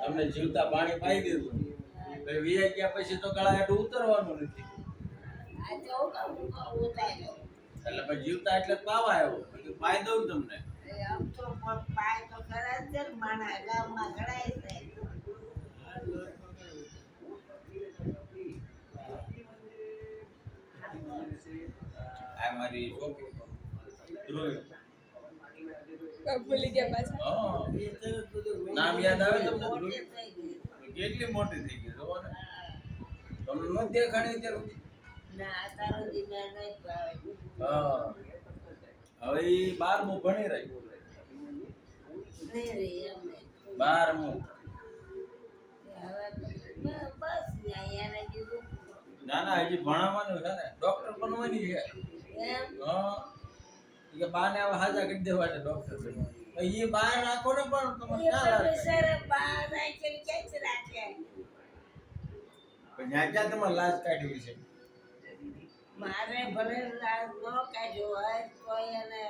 તમને જીવતા પાણી પાઈ દીધું પછી વીઆઈ ગયા પછી તો ગળા હેઠું ઉતરવાનું નથી એટલે પછી જીવતા એટલે પાવા આવ્યો પછી પાઈ દઉં તમને આ મારી છોકરી ભૂલી ગયા પાછા. નામ યાદ આવે તમને ધ્રુવી? કેટલી મોટી થઈ ગઈ જોવો ને તમને ન દેખાણી અત્યારે હવે ઈ 12મું ભણી રહી 12મું ના ના હજી ભણાવવાનું છે ને ડોક્ટર બનવાની છે કે બાને હવે હાજા કરી દેવા છે ડોક્ટર એ બહાર રાખો ને પણ તમારે ક્યાં ક્યાં તમારે લાજ કાઢવી છે મારે ભલે લાજ ન કાઢ્યો હોય તો એને